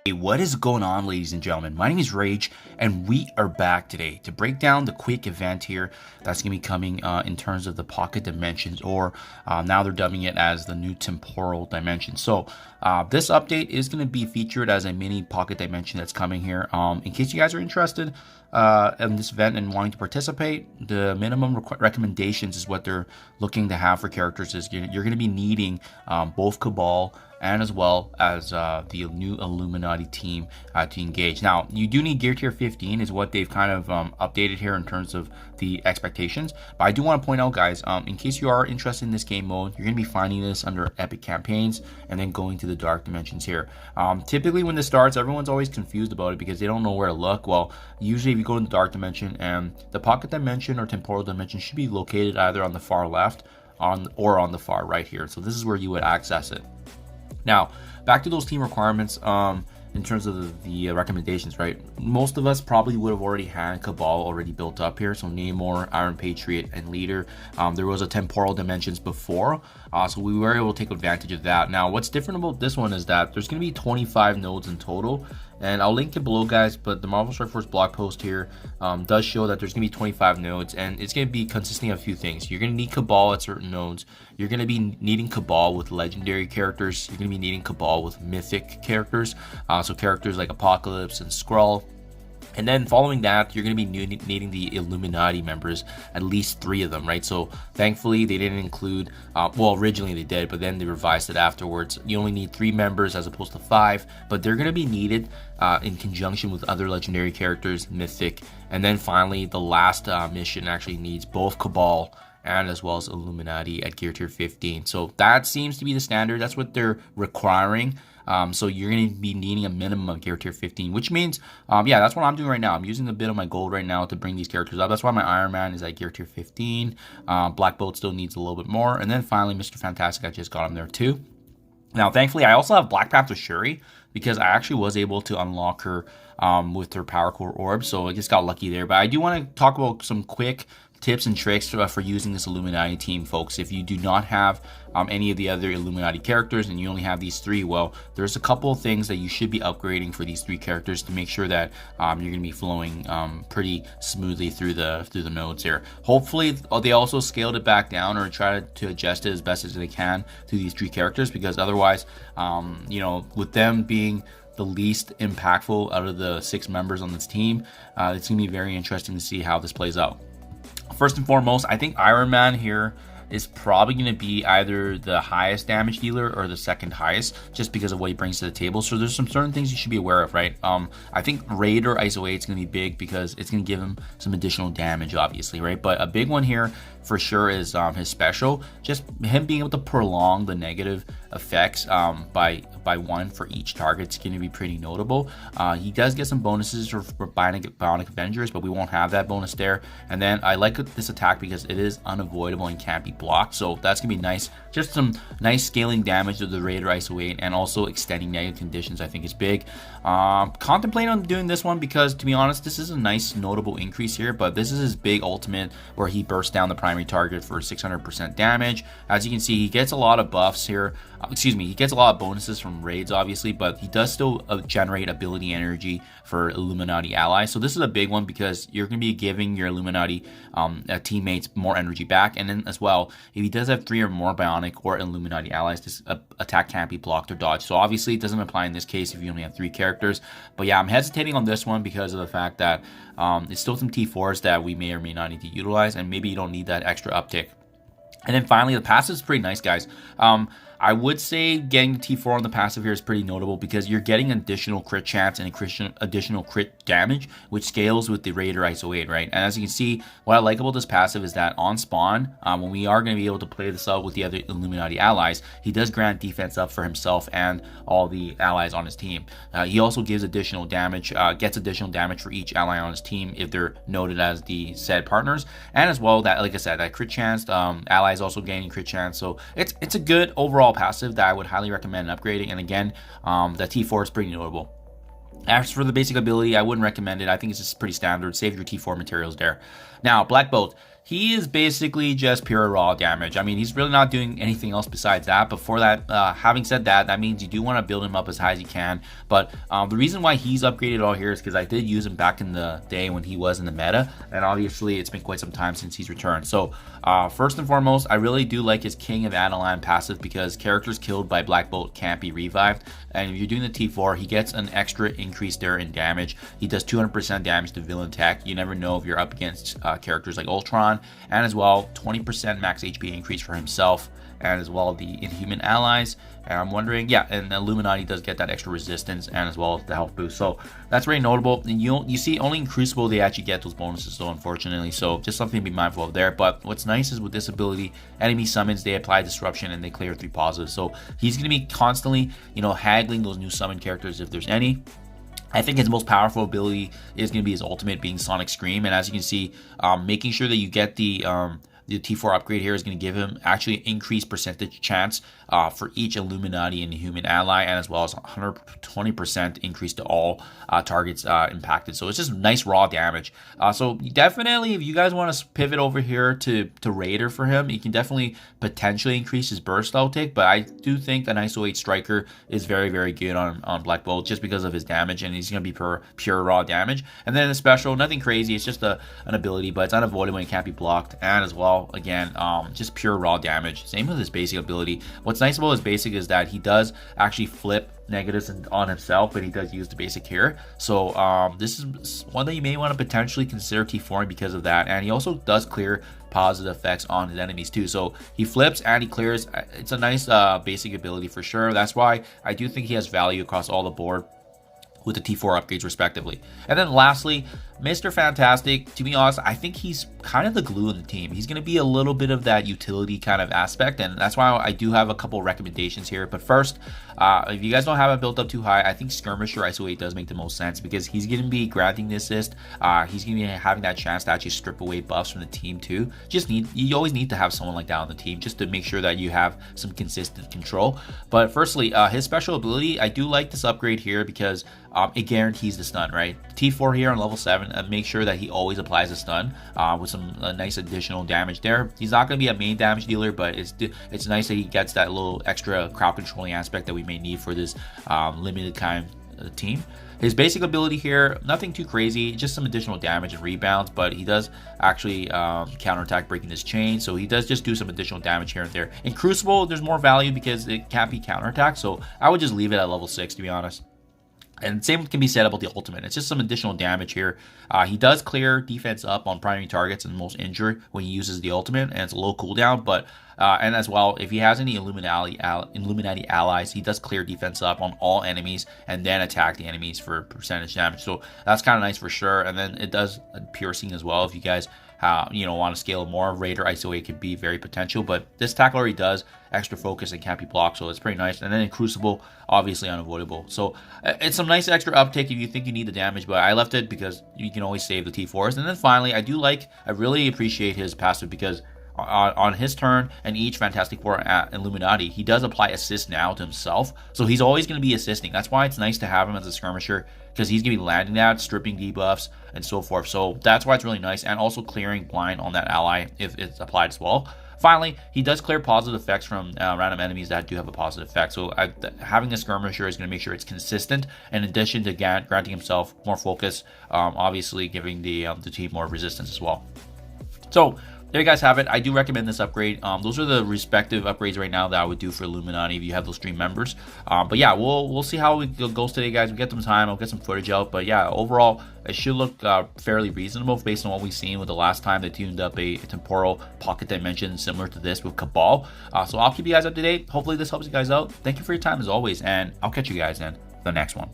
Hey, what is going on, ladies and gentlemen? My name is Rayge, and we are back today to break down the quick event here that's going to be coming in terms of the pocket dimensions, or now they're dubbing it as the new temporal dimension. So this update is going to be featured as a mini pocket dimension that's coming here. In case you guys are interested in this event and wanting to participate, the minimum recommendations is what they're looking to have for characters is you're going to be needing both Cabal and as well as the new Illuminati team to engage. Now, you do need gear tier 15 is what they've kind of updated here in terms of the expectations. But I do want to point out, guys, in case you are interested in this game mode, you're going to be finding this under Epic Campaigns and then going to the Dark Dimensions here. Typically, when this starts, everyone's always confused about it because they don't know where to look. Well, usually if you go to the Dark Dimension, and the Pocket Dimension or Temporal Dimension should be located either on the far left or on the far right here. So this is where you would access it. Now, back to those team requirements in terms of the recommendations, right? Most of us probably would have already had Cabal already built up here. So Namor, Iron Patriot, and Leader. There was a Temporal Dimensions before, so we were able to take advantage of that. Now, what's different about this one is that there's going to be 25 nodes in total. And I'll link it below, guys, but the Marvel Strike Force blog post here does show that there's going to be 25 nodes, and it's going to be consisting of a few things. You're going to need Cabal at certain nodes. You're going to be needing Cabal with legendary characters. You're going to be needing Cabal with mythic characters, so characters like Apocalypse and Skrull. And then following that, you're going to be needing the Illuminati members, at least 3 of them, right? So thankfully, they didn't include, well, originally they did, but then they revised it afterwards. You only need 3 members as opposed to 5, but they're going to be needed in conjunction with other legendary characters, mythic. And then finally, the last mission actually needs both Cabal and as well as Illuminati at gear tier 15. So that seems to be the standard. That's what they're requiring. So you're going to be needing a minimum of gear tier 15, which means, yeah, that's what I'm doing right now. I'm using a bit of my gold right now to bring these characters up. That's why my Iron Man is at gear tier 15. Black Bolt still needs a little bit more. And then finally, Mr. Fantastic, I just got him there too. Now, thankfully, I also have Black Panther Shuri because I actually was able to unlock her with her Power Core Orb. So I just got lucky there. But I do want to talk about some quick tips and tricks for using this Illuminati team, folks. If you do not have any of the other Illuminati characters and you only have these 3, well, there's a couple of things that you should be upgrading for these 3 characters to make sure that you're going to be flowing pretty smoothly through the nodes here. Hopefully, they also scaled it back down or try to adjust it as best as they can to these 3 characters, because otherwise, you know, with them being the least impactful out of the 6 members on this team, it's going to be very interesting to see how this plays out. First and foremost, I think Iron Man here is probably going to be either the highest damage dealer or the second highest, just because of what he brings to the table. So there's some certain things you should be aware of, right? I think Raid or ISO 8 is going to be big because it's going to give him some additional damage, obviously, right? But a big one here for sure is his special. Just him being able to prolong the negative effects by 1 for each target is going to be pretty notable. He does get some bonuses for Bionic Avengers, but we won't have that bonus there. And then I like this attack because it is unavoidable and can't be blocked, so that's gonna be nice. Just some nice scaling damage to the Raider ISO 8, and also extending negative conditions I think is big. Contemplate on doing this one because, to be honest, this is a nice notable increase here, but this is his big ultimate where he bursts down the primary target for 600% damage. As you can see, he gets a lot of buffs here. He gets a lot of bonuses from raids, obviously, but he does still generate ability energy for Illuminati allies. So this is a big one because you're going to be giving your Illuminati teammates more energy back. And then as well, if he does have 3 or more Bionic or Illuminati allies, this attack can't be blocked or dodged. So obviously it doesn't apply in this case if you only have 3 characters. But yeah, I'm hesitating on this one because of the fact that it's still some T4s that we may or may not need to utilize, and maybe you don't need that extra uptick. And then finally, the passive is pretty nice, guys. I would say getting the T4 on the passive here is pretty notable because you're getting additional crit chance and additional crit damage, which scales with the Raider ISO 8, right? And as you can see, what I like about this passive is that on spawn, when we are going to be able to play this out with the other Illuminati allies, he does grant defense up for himself and all the allies on his team. He also gives additional damage, gets additional damage for each ally on his team if they're noted as the said partners. And as well, that, like I said, that crit chance, allies also gaining crit chance. So it's a good overall passive that I would highly recommend upgrading. And again, the T4 is pretty notable. As for the basic ability, I wouldn't recommend it. I think it's just pretty standard. Save your T4 materials there. Now, Black Bolt. He is basically just pure raw damage. I mean, he's really not doing anything else besides that. But for that, having said that, that means you do want to build him up as high as you can. But the reason why he's upgraded all here is because I did use him back in the day when he was in the meta. And obviously, it's been quite some time since he's returned. So first and foremost, I really do like his King of Adelan passive because characters killed by Black Bolt can't be revived. And if you're doing the T4, he gets an extra increase there in damage. He does 200% damage to villain tech. You never know if you're up against characters like Ultron. And as well, 20% max HP increase for himself, and as well the Inhuman allies. And I'm wondering, yeah, and Illuminati does get that extra resistance and as well as the health boost. So that's very notable. And you see only in Crucible they actually get those bonuses though, unfortunately. So just something to be mindful of there. But what's nice is with this ability, enemy summons, they apply disruption and they clear 3 positives. So he's going to be constantly, haggling those new summon characters if there's any. I think his most powerful ability is going to be his ultimate, being Sonic Scream. And as you can see, making sure that you get the T4 upgrade here is going to give him actually increased percentage chance for each Illuminati and human ally, and as well as 120% increase to all targets impacted. So it's just nice raw damage. So definitely, if you guys want to pivot over here to Raider for him, you can definitely potentially increase his burst outtake. But I do think an ISO 8 Striker is very, very good on Black Bolt just because of his damage, and he's going to be pure raw damage. And then the special, nothing crazy. It's just an ability, but it's unavoidable when it can't be blocked. And as well, again, just pure raw damage. Same with his basic ability. What's nice about his basic is that he does actually flip negatives on himself, but he does use the basic here. So this is one that you may want to potentially consider T4ing because of that. And he also does clear positive effects on his enemies too. So he flips and he clears. It's a nice basic ability for sure. That's why I do think he has value across all the board with the T4 upgrades respectively. And then lastly, Mr. Fantastic, to be honest, I think he's kind of the glue in the team. He's going to be a little bit of that utility kind of aspect, and that's why I do have a couple recommendations here. But first, if you guys don't have it built up too high, I think Skirmisher ISO 8 does make the most sense because he's going to be granting the assist. He's going to be having that chance to actually strip away buffs from the team too. You always need to have someone like that on the team just to make sure that you have some consistent control. But firstly, his special ability, I do like this upgrade here because it guarantees the stun, right? T4 here on level 7, make sure that he always applies a stun with some nice additional damage there. He's not going to be a main damage dealer, but it's nice that he gets that little extra crowd controlling aspect that we may need for this limited time team. His basic ability here, nothing too crazy, just some additional damage and rebounds, but he does actually counterattack breaking this chain, so he does just do some additional damage here and there. In Crucible, there's more value because it can't be counterattacked, so I would just leave it at level 6 to be honest. And same can be said about the ultimate. It's just some additional damage here. He does clear defense up on primary targets and most injured when he uses the ultimate, and it's a low cooldown. But and as well, if he has any Illuminati allies, he does clear defense up on all enemies and then attack the enemies for percentage damage. So that's kind of nice for sure. And then it does piercing as well. If you guys want to scale more, Raider ISO 8 could be very potential, but this tackle already does extra focus and can't be blocked, so it's pretty nice. And then in Crucible, obviously unavoidable. So it's some nice extra uptake if you think you need the damage, but I left it because you can always save the T4s. And then finally, I really appreciate his passive because on his turn and each Fantastic Four at Illuminati, he does apply assist now to himself, so he's always going to be assisting. That's why it's nice to have him as a skirmisher, because he's going to be landing that, stripping debuffs and so forth. So that's why it's really nice, and also clearing blind on that ally if it's applied as well. Finally, he does clear positive effects from random enemies that do have a positive effect. So having a skirmisher is going to make sure it's consistent, in addition to granting himself more focus, obviously giving the team more resistance as well. So there you guys have it. I do recommend this upgrade. Those are the respective upgrades right now that I would do for Illuminati if you have those stream members. But yeah, we'll see how it goes today, guys. We get some time. I'll get some footage out. But yeah, overall, it should look fairly reasonable based on what we've seen with the last time they tuned up a temporal pocket dimension similar to this with Cabal. So I'll keep you guys up to date. Hopefully this helps you guys out. Thank you for your time as always, and I'll catch you guys in the next one.